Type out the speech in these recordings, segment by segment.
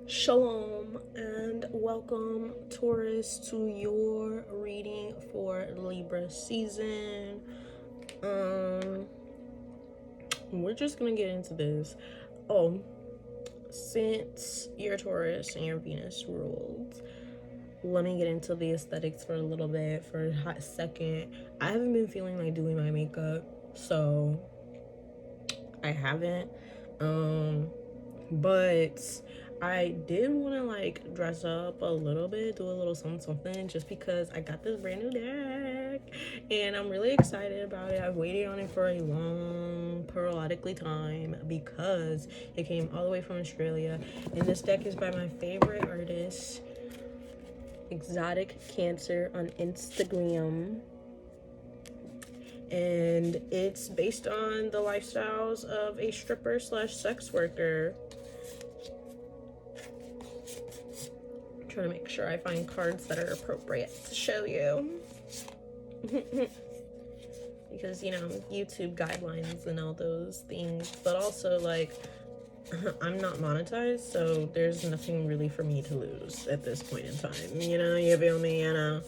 Shalom and welcome, Taurus, to your reading for Libra season. We're just gonna get into this. Since your Taurus and your Venus ruled, let me get into the aesthetics for a little bit, for a hot second. I haven't been feeling like doing my makeup, so I haven't. But I did want to like dress up a little bit, do a little something, just because I got this brand new deck and I'm really excited about it. I've waited on it for a long, periodically time because it came all the way from Australia. And this deck is by my favorite artist, Exotic Cancer, on Instagram. And it's based on the lifestyles of a stripper / sex worker. I'm trying to make sure I find cards that are appropriate to show you. Because, you know, YouTube guidelines and all those things. But also, like, I'm not monetized, so there's nothing really for me to lose at this point in time. You know, you feel me? You know?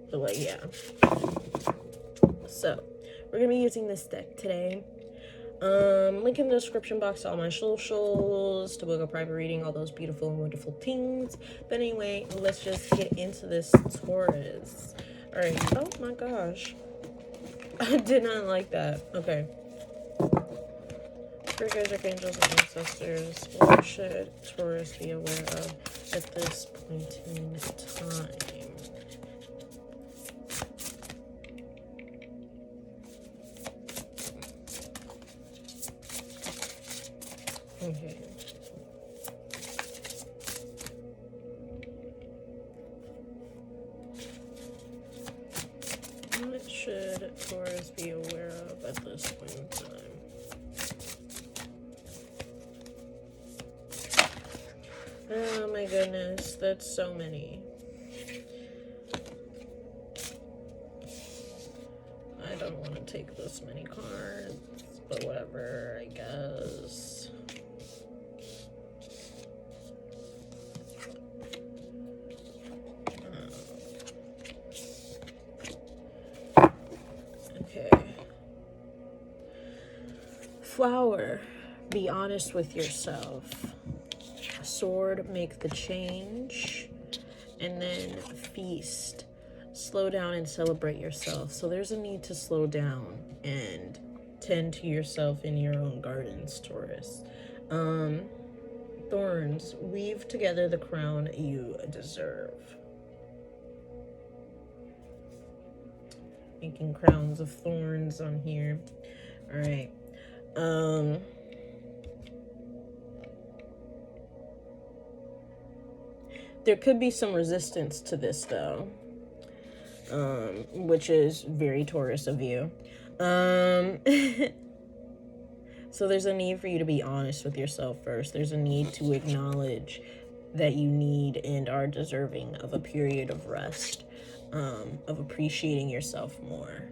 But, like, yeah. So, we're going to be using this deck today. Link in the description box to all my socials, to book a private reading, all those beautiful and wonderful things. But anyway, let's just get into this Taurus. Alright, oh my gosh. I did not like that. Okay. Spirit guides, angels, and ancestors. What should Taurus be aware of at this point in time? Okay. What should Taurus be aware of at this point in time? Oh my goodness, that's so many. I don't want to take this many cards, but whatever, I guess. Okay. Flower, be honest with yourself. Sword, make the change. And then feast, slow down and celebrate yourself. So there's a need to slow down and tend to yourself in your own gardens, Taurus. Thorns, weave together the crown you deserve. Making crowns of thorns on here. All right. There could be some resistance to this, though, which is very Taurus of you. So there's a need for you to be honest with yourself first. There's a need to acknowledge that you need and are deserving of a period of rest, of appreciating yourself more.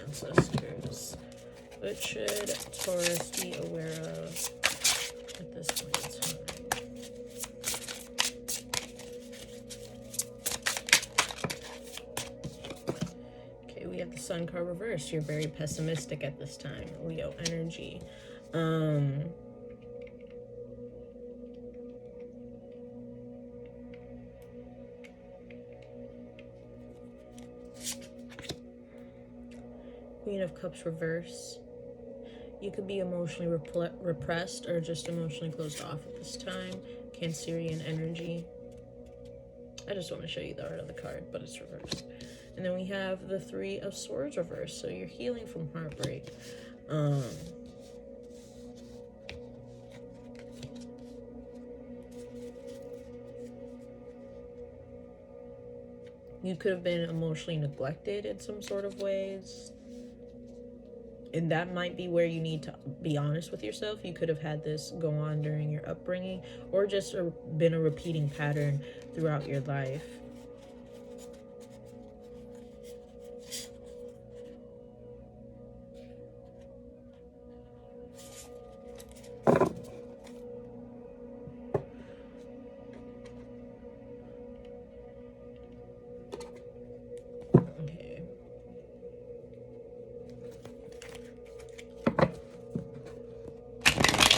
Ancestors. What should Taurus be aware of at this point in time? Okay, we have the Sun card reversed. You're very pessimistic at this time. Leo energy. Queen of Cups reverse. You could be emotionally repressed or just emotionally closed off at this time. Cancerian energy. I just want to show you the art of the card, but it's reversed. And then we have the Three of Swords reversed. So you're healing from heartbreak. You could have been emotionally neglected in some sort of ways. And that might be where you need to be honest with yourself. You could have had this go on during your upbringing, or just been a repeating pattern throughout your life. Okay.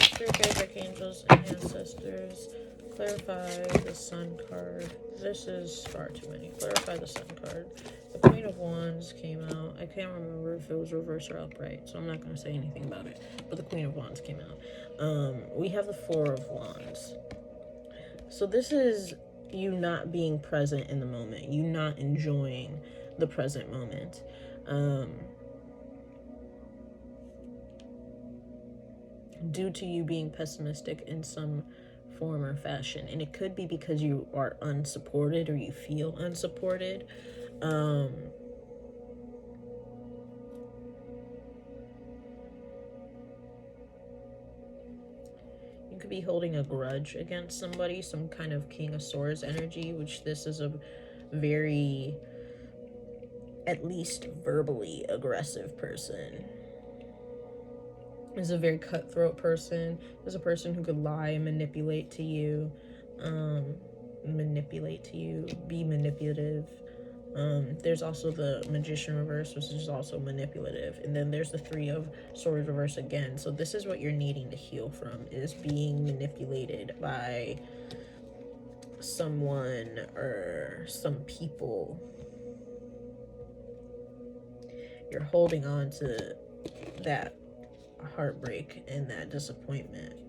Spirit, archangels, and ancestors. Clarify the Sun card. This is far too many. Clarify the Sun card. The Queen of Wands came out. I can't remember if it was reverse or upright, so I'm not going to say anything about it. But the Queen of Wands came out. We have the Four of Wands. So this is you not being present in the moment. You not enjoying the present moment. Due to you being pessimistic in some form or fashion. And it could be because you are unsupported, or you feel unsupported. You could be holding a grudge against somebody, some kind of King of Swords energy, which this is a very, at least verbally, aggressive person. Is a very cutthroat person. Is a person who could lie and manipulate to you, be manipulative. There's also the Magician reverse, which is also manipulative, and then there's the Three of Swords reverse again. So this is what you're needing to heal from, is being manipulated by someone or some people. You're holding on to that heartbreak and that disappointment.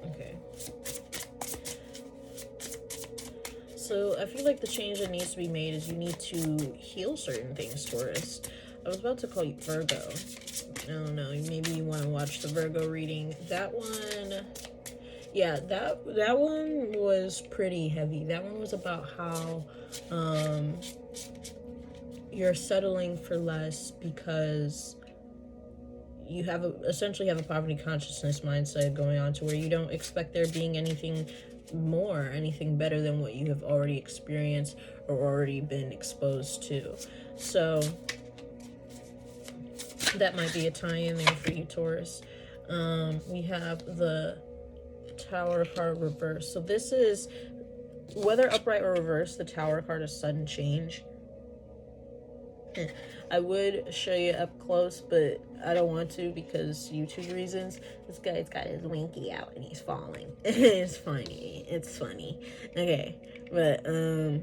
Okay. So I feel like the change that needs to be made is you need to heal certain things, Taurus. I was about to call you Virgo. I don't know. Maybe you want to watch the Virgo reading. That one, yeah, that one was pretty heavy. That one was about how you're settling for less because you essentially have a poverty consciousness mindset going on, to where you don't expect there being anything more, anything better than what you have already experienced or already been exposed to. So that might be a tie-in there for you, Taurus. We have the Tower card reverse. So this is, whether upright or reverse, the Tower card is sudden change. I would show you up close, but I don't want to because YouTube reasons. This guy's got his winky out and he's falling. It's funny. It's funny. Okay, but the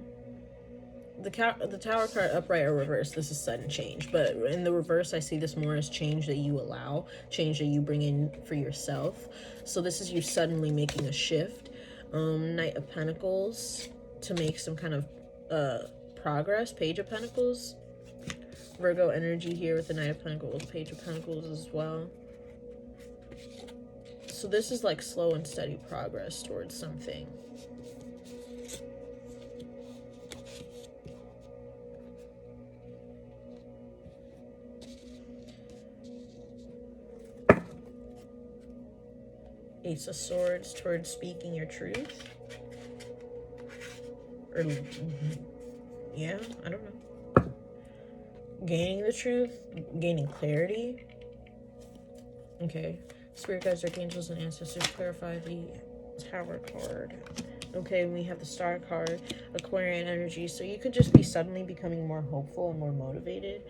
Tower card, upright or reverse, this is sudden change. But in the reverse, I see this more as change that you allow, change that you bring in for yourself. So this is you suddenly making a shift. Knight of Pentacles, to make some kind of progress. Page of Pentacles. Virgo energy here with the Knight of Pentacles, Page of Pentacles as well. So this is like slow and steady progress towards something. Ace of Swords, towards speaking your truth. Or, yeah, I don't know. Gaining the truth, gaining clarity. Okay. Spirit guides, archangels, and ancestors, clarify the Tower card. Okay, we have the Star card, Aquarian energy. So you could just be suddenly becoming more hopeful and more motivated.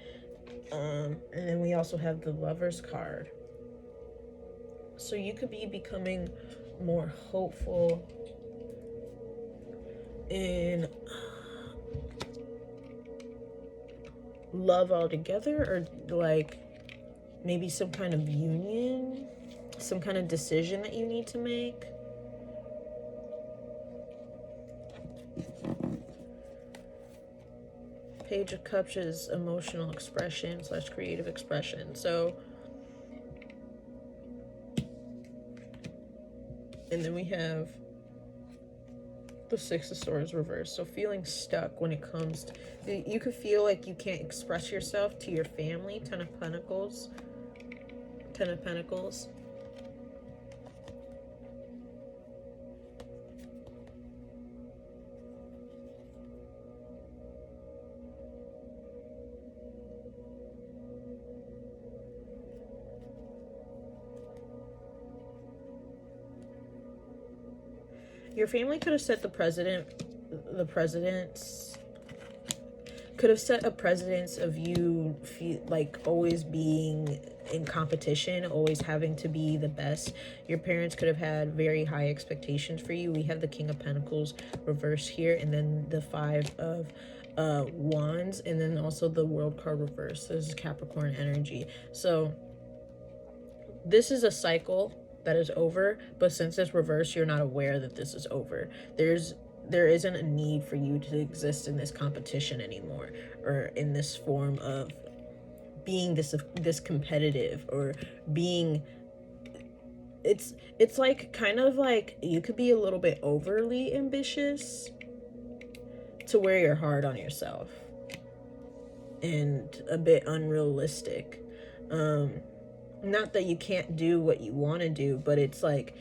And then we also have the Lover's card. So you could be becoming more hopeful in love altogether, or like maybe some kind of union, some kind of decision that you need to make. Page of Cups is emotional expression / creative expression. So, and then we have the Six of Swords reversed. So feeling stuck when it comes to, you could feel like you can't express yourself to your family. Ten of Pentacles. Ten of Pentacles. Your family could have set the presidents could have set a precedence of you like always being in competition, always having to be the best. Your parents could have had very high expectations for you. We have the King of Pentacles reversed here, and then the Five of Wands, and then also the World card reversed. This is Capricorn energy. So this is a cycle that is over, but since it's reversed, you're not aware that this is over. There isn't a need for you to exist in this competition anymore, or in this form of being this competitive, or being, it's like kind of like you could be a little bit overly ambitious to where you're hard on yourself and a bit unrealistic. Not that you can't do what you want to do, but it's like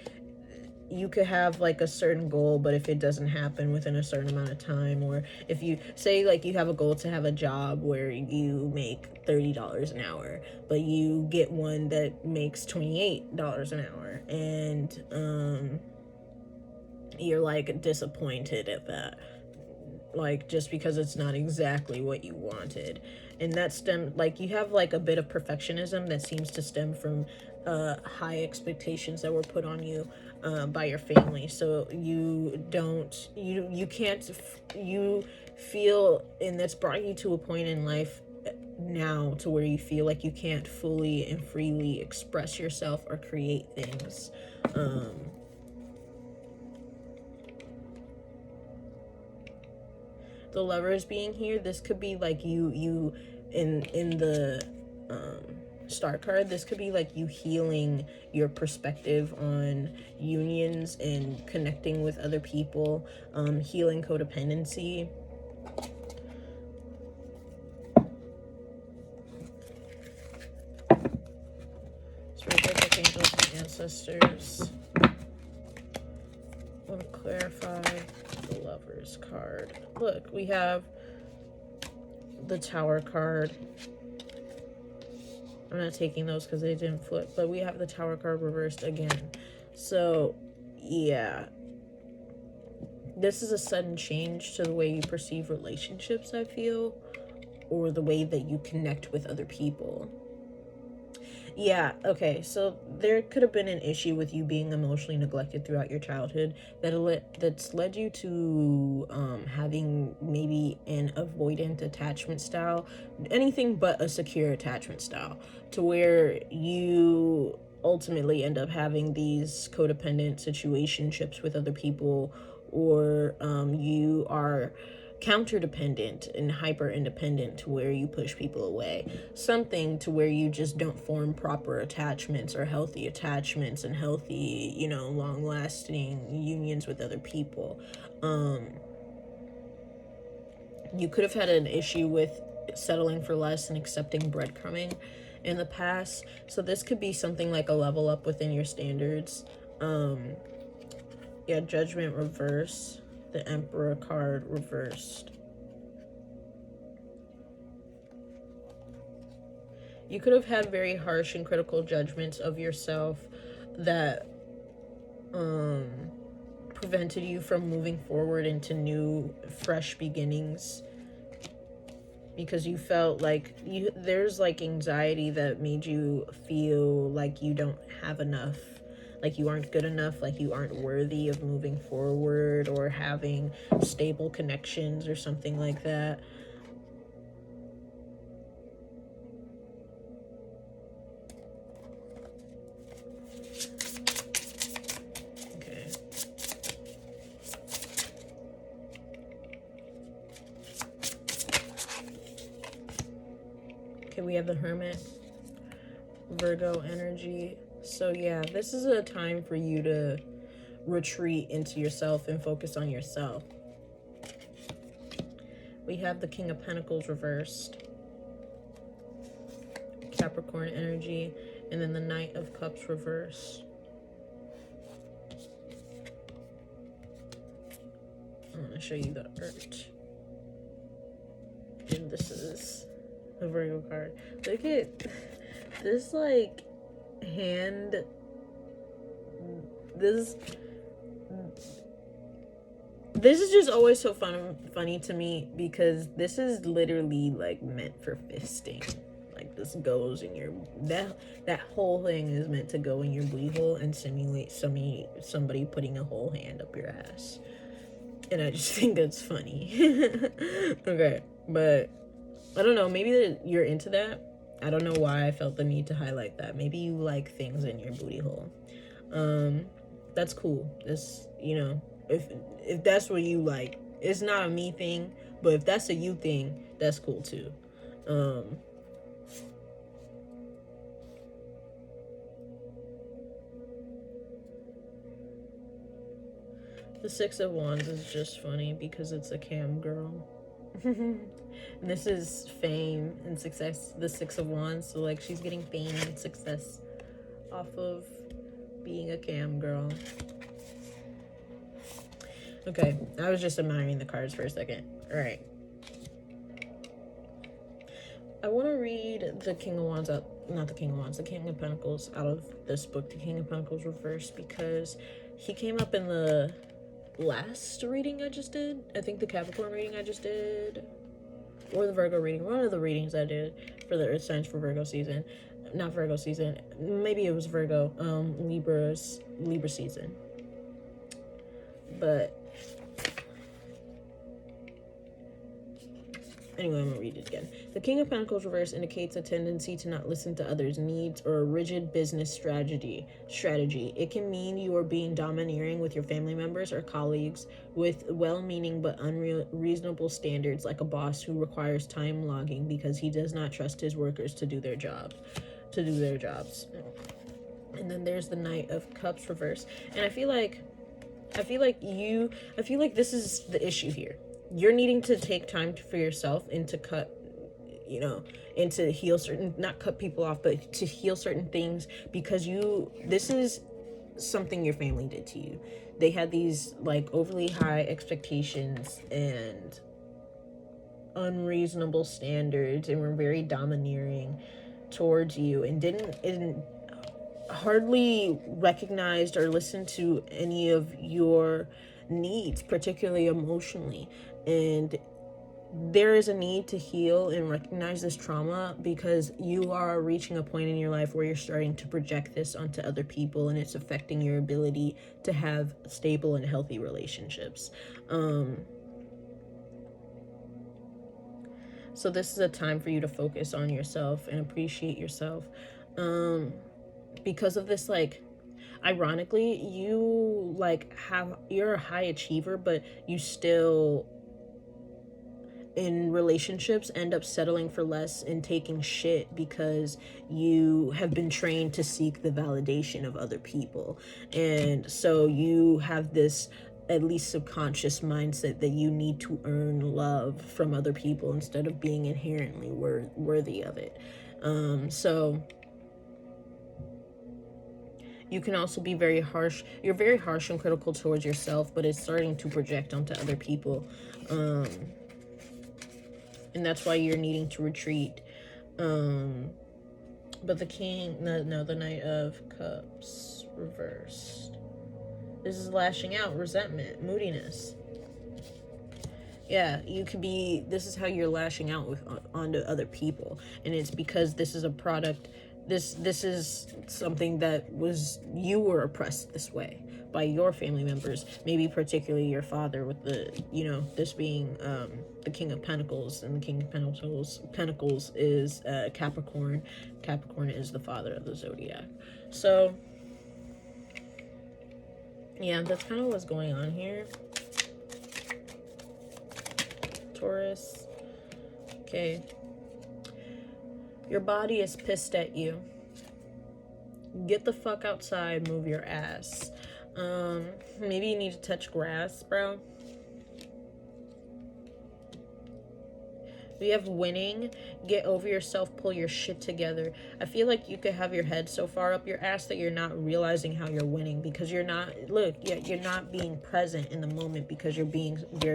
you could have like a certain goal, but if it doesn't happen within a certain amount of time, or if you say like you have a goal to have a job where you make $30 an hour, but you get one that makes $28 an hour, and you're like disappointed at that, like just because it's not exactly what you wanted. And that stem, like you have like a bit of perfectionism that seems to stem from high expectations that were put on you by your family. So you feel, and that's brought you to a point in life now to where you feel like you can't fully and freely express yourself or create things. The Lovers being here, this could be like you in the star card, this could be like you healing your perspective on unions and connecting with other people, healing codependency. Spiritual angels and ancestors. I want to clarify the Lovers card. Look, we have the Tower card. I'm not taking those because they didn't flip, but we have the Tower card reversed again. So yeah, this is a sudden change to the way you perceive relationships, I feel, or the way that you connect with other people. Yeah, okay, so there could have been an issue with you being emotionally neglected throughout your childhood that's led you to having maybe an avoidant attachment style, anything but a secure attachment style, to where you ultimately end up having these codependent situationships with other people, or you are counter-dependent and hyper-independent to where you push people away. Something to where you just don't form proper attachments or healthy attachments and healthy, long-lasting unions with other people. You could have had an issue with settling for less and accepting breadcrumbing in the past. So this could be something like a level up within your standards. Yeah, Judgment reverse. The Emperor card reversed. You could have had very harsh and critical judgments of yourself that prevented you from moving forward into new, fresh beginnings, because you felt like there's like anxiety that made you feel like you don't have enough, like you aren't good enough, like you aren't worthy of moving forward or having stable connections or something like that. Okay. Okay, we have the Hermit, Virgo energy. So yeah, this is a time for you to retreat into yourself and focus on yourself. We have the King of Pentacles reversed, Capricorn energy, and then the Knight of Cups reversed. I'm going to show you the art. And this is a Virgo card. Look at this, like, hand. This is just always so funny to me, because this is literally, like, meant for fisting. Like, this goes in your, that whole thing is meant to go in your booty hole and simulate somebody putting a whole hand up your ass. And I just think that's funny. Okay, but I don't know, maybe you're into that. I don't know why I felt the need to highlight that. Maybe you like things in your booty hole. That's cool. This, you know, if that's what you like, it's not a me thing, but if that's a you thing, that's cool too. The Six of Wands is just funny because it's a cam girl. And this is fame and success, the Six of Wands. So, like, she's getting fame and success off of being a cam girl. Okay, I was just admiring the cards for a second. All right. I want to read the King of Wands out, not the King of Wands, the King of Pentacles out of this book, the King of Pentacles reversed, because he came up in the last reading I just did. I think the Capricorn reading I just did, or the Virgo reading, one of the readings I did for the Earth signs for Virgo season. Not Virgo season, maybe it was Virgo, Libra season. But anyway, I'm gonna read it again. The King of Pentacles reverse indicates a tendency to not listen to others' needs or a rigid business strategy. It can mean you are being domineering with your family members or colleagues with well-meaning but unreasonable standards, like a boss who requires time logging because he does not trust his workers to do their jobs. And then there's the Knight of Cups reverse. And I feel like this is the issue here. You're needing to take time for yourself and to cut, and to heal not cut people off, but to heal certain things, because this is something your family did to you. They had these, like, overly high expectations and unreasonable standards, and were very domineering towards you, and didn't hardly recognized or listened to any of your needs, particularly emotionally. And there is a need to heal and recognize this trauma, because you are reaching a point in your life where you're starting to project this onto other people, and it's affecting your ability to have stable and healthy relationships. So this is a time for you to focus on yourself and appreciate yourself. Because of this, like, ironically, you're a high achiever, but you still, in relationships, end up settling for less and taking shit because you have been trained to seek the validation of other people. And so you have this, at least subconscious, mindset that you need to earn love from other people instead of being inherently worthy of it. So you can also be very harsh. You're very harsh and critical towards yourself, but it's starting to project onto other people. And that's why you're needing to retreat. But the Knight of Cups reversed. This is lashing out, resentment, moodiness. Yeah, this is how you're lashing out onto other people. And it's because this is a product, this is something that you were oppressed this way by your family members, maybe particularly your father, with this being the King of Pentacles, and the King of Pentacles is Capricorn. Capricorn is the father of the zodiac. So yeah, that's kind of what's going on here. Taurus. Okay. Your body is pissed at you. Get the fuck outside, move your ass. Maybe you need to touch grass, bro. We have winning, get over yourself, pull your shit together. I feel like you could have your head so far up your ass that you're not realizing how you're winning, because you're not, look, you're not being present in the moment because you're being very